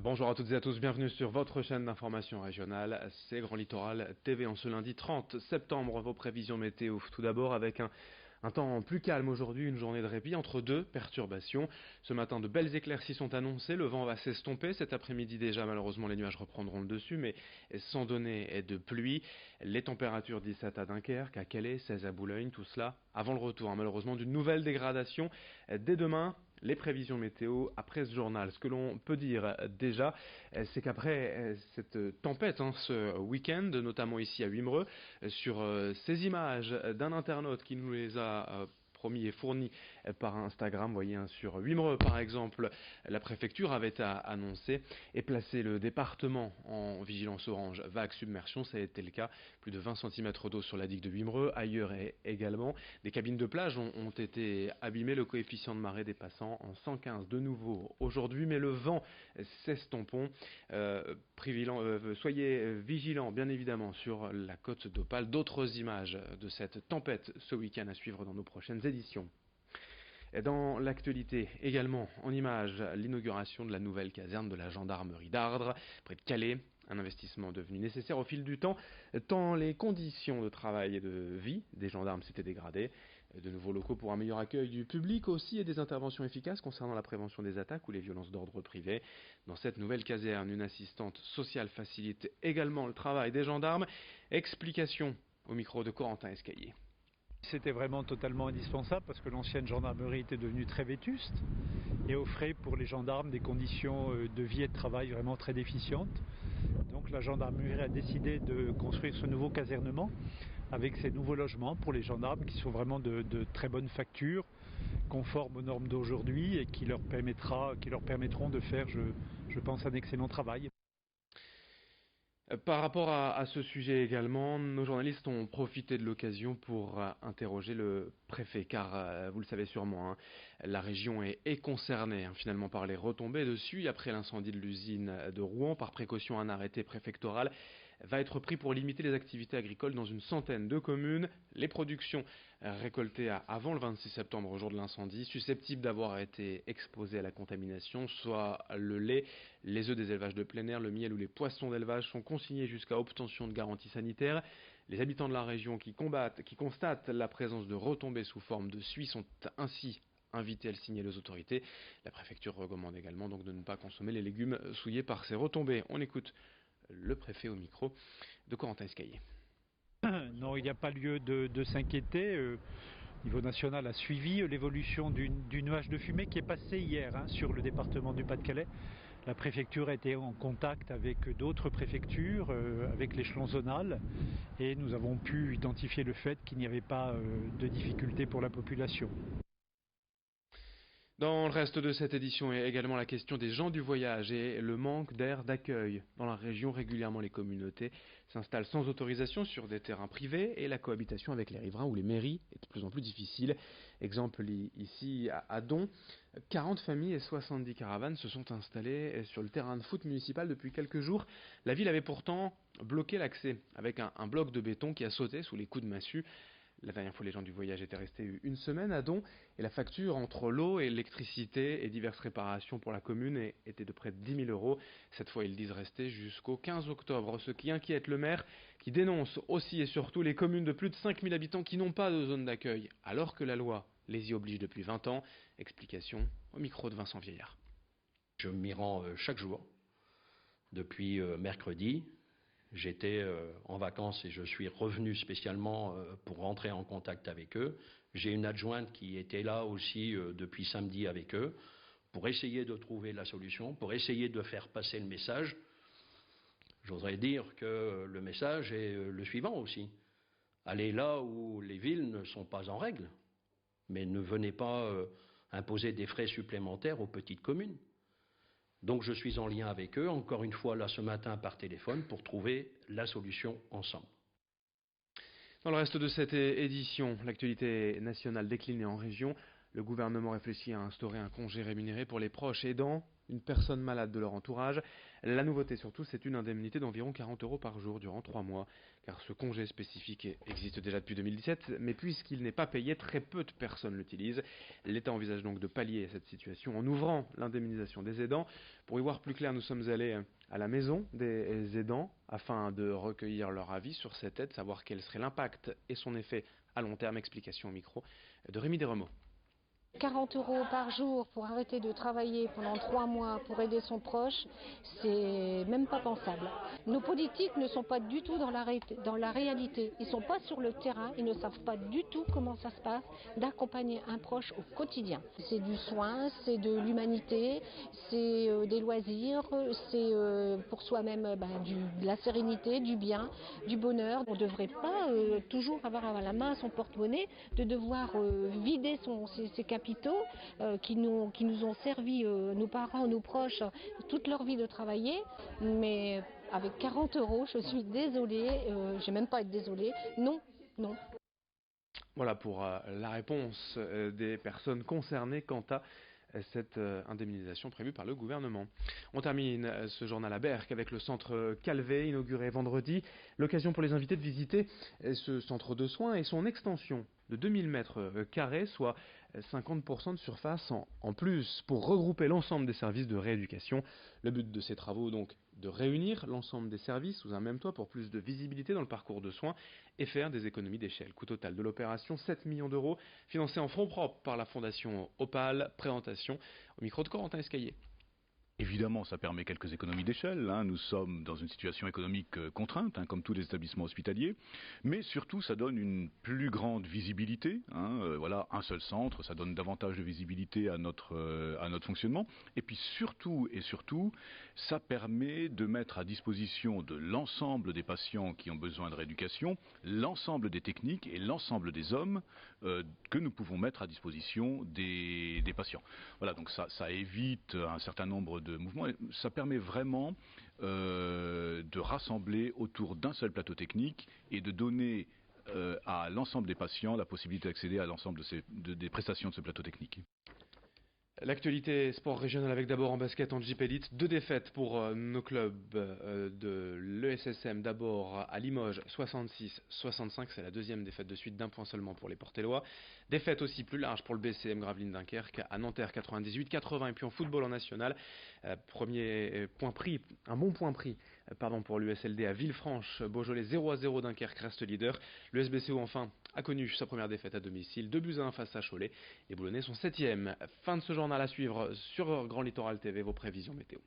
Bonjour à toutes et à tous, bienvenue sur votre chaîne d'information régionale, c'est Grand Littoral TV en ce lundi 30 septembre, vos prévisions météo. Tout d'abord avec un temps plus calme aujourd'hui, une journée de répit entre deux perturbations. Ce matin, de belles éclaircies sont annoncées, le vent va s'estomper. Cet après-midi déjà, malheureusement, les nuages reprendront le dessus, mais sans donner de pluie. Les températures 17 à Dunkerque, à Calais, 16 à Boulogne, tout cela avant le retour, malheureusement, d'une nouvelle dégradation dès demain. Les prévisions météo après ce journal. Ce que l'on peut dire déjà, c'est qu'après cette tempête, ce week-end, notamment ici à Wimereux, sur ces images d'un internaute qui nous les a promis et fourni par Instagram, vous voyez, sur Wimereux par exemple, la préfecture avait annoncé et placé le département en vigilance orange vague submersion. Ça a été le cas, plus de 20 cm d'eau sur la digue de Wimereux, ailleurs également. Des cabines de plage ont été abîmées, le coefficient de marée dépassant en 115 de nouveau aujourd'hui, mais le vent s'estompant. Soyez vigilants bien évidemment sur la côte d'Opale. D'autres images de cette tempête ce week-end à suivre dans nos prochaines éditions. Dans l'actualité également, en images, l'inauguration de la nouvelle caserne de la gendarmerie d'Ardres, près de Calais. Un investissement devenu nécessaire au fil du temps, tant les conditions de travail et de vie des gendarmes s'étaient dégradées. De nouveaux locaux pour un meilleur accueil du public aussi et des interventions efficaces concernant la prévention des attaques ou les violences d'ordre privé. Dans cette nouvelle caserne, une assistante sociale facilite également le travail des gendarmes. Explication au micro de Corentin Escaillé. C'était vraiment totalement indispensable parce que l'ancienne gendarmerie était devenue très vétuste et offrait pour les gendarmes des conditions de vie et de travail vraiment très déficientes. Donc la gendarmerie a décidé de construire ce nouveau casernement avec ces nouveaux logements pour les gendarmes qui sont vraiment de très bonne facture, conformes aux normes d'aujourd'hui et qui leur permettront de faire, je pense, un excellent travail. Par rapport à ce sujet également, nos journalistes ont profité de l'occasion pour interroger le préfet, car vous le savez sûrement, la région est concernée finalement par les retombées dessus. Après l'incendie de l'usine de Rouen, par précaution, un arrêté préfectoral va être pris pour limiter les activités agricoles dans une centaine de communes. Les productions récoltées avant le 26 septembre, au jour de l'incendie, susceptibles d'avoir été exposées à la contamination, soit le lait, les œufs des élevages de plein air, le miel ou les poissons d'élevage, sont consignés jusqu'à obtention de garanties sanitaires. Les habitants de la région qui constatent la présence de retombées sous forme de suie sont ainsi invités à le signaler aux autorités. La préfecture recommande également donc de ne pas consommer les légumes souillés par ces retombées. On écoute le préfet au micro de Corentin Escaillé. Non, il n'y a pas lieu de s'inquiéter. Le niveau national a suivi l'évolution du nuage de fumée qui est passé hier sur le département du Pas-de-Calais. La préfecture a été en contact avec d'autres préfectures, avec l'échelon zonal, et nous avons pu identifier le fait qu'il n'y avait pas de difficulté pour la population. Dans le reste de cette édition est également la question des gens du voyage et le manque d'air d'accueil. Dans la région, régulièrement les communautés s'installent sans autorisation sur des terrains privés et la cohabitation avec les riverains ou les mairies est de plus en plus difficile. Exemple ici à Don, 40 familles et 70 caravanes se sont installées sur le terrain de foot municipal depuis quelques jours. La ville avait pourtant bloqué l'accès avec un bloc de béton qui a sauté sous les coups de massue. La dernière fois, les gens du voyage étaient restés une semaine à Don et la facture entre l'eau et l'électricité et diverses réparations pour la commune était de près de 10 000 euros. Cette fois, ils disent rester jusqu'au 15 octobre, ce qui inquiète le maire qui dénonce aussi et surtout les communes de plus de 5 000 habitants qui n'ont pas de zone d'accueil, alors que la loi les y oblige depuis 20 ans. Explication au micro de Vincent Vieillard. Je m'y rends chaque jour depuis mercredi. J'étais en vacances et je suis revenu spécialement pour rentrer en contact avec eux. J'ai une adjointe qui était là aussi depuis samedi avec eux pour essayer de trouver la solution, pour essayer de faire passer le message. J'oserais dire que le message est le suivant aussi. Allez là où les villes ne sont pas en règle, mais ne venez pas imposer des frais supplémentaires aux petites communes. Donc je suis en lien avec eux, encore une fois là ce matin par téléphone, pour trouver la solution ensemble. Dans le reste de cette édition, l'actualité nationale déclinée en région, Le gouvernement réfléchit à instaurer un congé rémunéré pour les proches aidants, une personne malade de leur entourage. La nouveauté surtout, c'est une indemnité d'environ 40 € par jour durant 3 mois, car ce congé spécifique existe déjà depuis 2017, mais puisqu'il n'est pas payé, très peu de personnes l'utilisent. L'État envisage donc de pallier cette situation en ouvrant l'indemnisation des aidants. Pour y voir plus clair, nous sommes allés à la maison des aidants afin de recueillir leur avis sur cette aide, savoir quel serait l'impact et son effet à long terme. Explication au micro de Rémi Desremeaux. 40 € par jour pour arrêter de travailler pendant 3 mois pour aider son proche, c'est même pas pensable. Nos politiques ne sont pas du tout dans la réalité. Ils ne sont pas sur le terrain, ils ne savent pas du tout comment ça se passe d'accompagner un proche au quotidien. C'est du soin, c'est de l'humanité, c'est des loisirs, c'est pour soi-même de la sérénité, du bien, du bonheur. On ne devrait pas toujours avoir à la main son porte-monnaie, de devoir vider ses capitaux qui nous ont servi, nos parents, nos proches, toute leur vie de travailler. Mais avec 40 €, je suis désolée, je n'ai même pas à être désolée, non. Voilà pour la réponse des personnes concernées quant à cette indemnisation prévue par le gouvernement. On termine ce journal à Berck avec le centre Calvé, inauguré vendredi. L'occasion pour les invités de visiter ce centre de soins et son extension de 2000 m², soit 50% de surface en plus pour regrouper l'ensemble des services de rééducation. Le but de ces travaux, donc, de réunir l'ensemble des services sous un même toit pour plus de visibilité dans le parcours de soins et faire des économies d'échelle. Coût total de l'opération, 7 millions d'euros, financé en fonds propres par la fondation Opal. Présentation au micro de Corentin Escaillé. Évidemment, ça permet quelques économies d'échelle. Nous sommes dans une situation économique contrainte, comme tous les établissements hospitaliers. Mais surtout, ça donne une plus grande visibilité. Voilà, un seul centre, ça donne davantage de visibilité à notre fonctionnement. Et puis surtout, ça permet de mettre à disposition de l'ensemble des patients qui ont besoin de rééducation, l'ensemble des techniques et l'ensemble des hommes que nous pouvons mettre à disposition des patients. Voilà, donc ça évite un certain nombre de mouvements. Ça permet vraiment de rassembler autour d'un seul plateau technique et de donner à l'ensemble des patients la possibilité d'accéder à l'ensemble des prestations de ce plateau technique. L'actualité sport régional avec d'abord en basket en JP Elite, 2 défaites pour nos clubs de l'ESSM. D'abord à Limoges 66-65, c'est la deuxième défaite de suite d'un point seulement pour les Portellois. Défaite aussi plus large pour le BCM Gravelines Dunkerque à Nanterre 98-80. Et puis en football en national, premier point pris, un bon point pris pour l'USLD à Villefranche, Beaujolais 0-0, Dunkerque reste leader. Le SBCO enfin a connu sa première défaite à domicile, 2-1 face à Cholet. Les Boulonnais sont 7e. Fin de ce journal à suivre sur Grand Littoral TV, vos prévisions météo.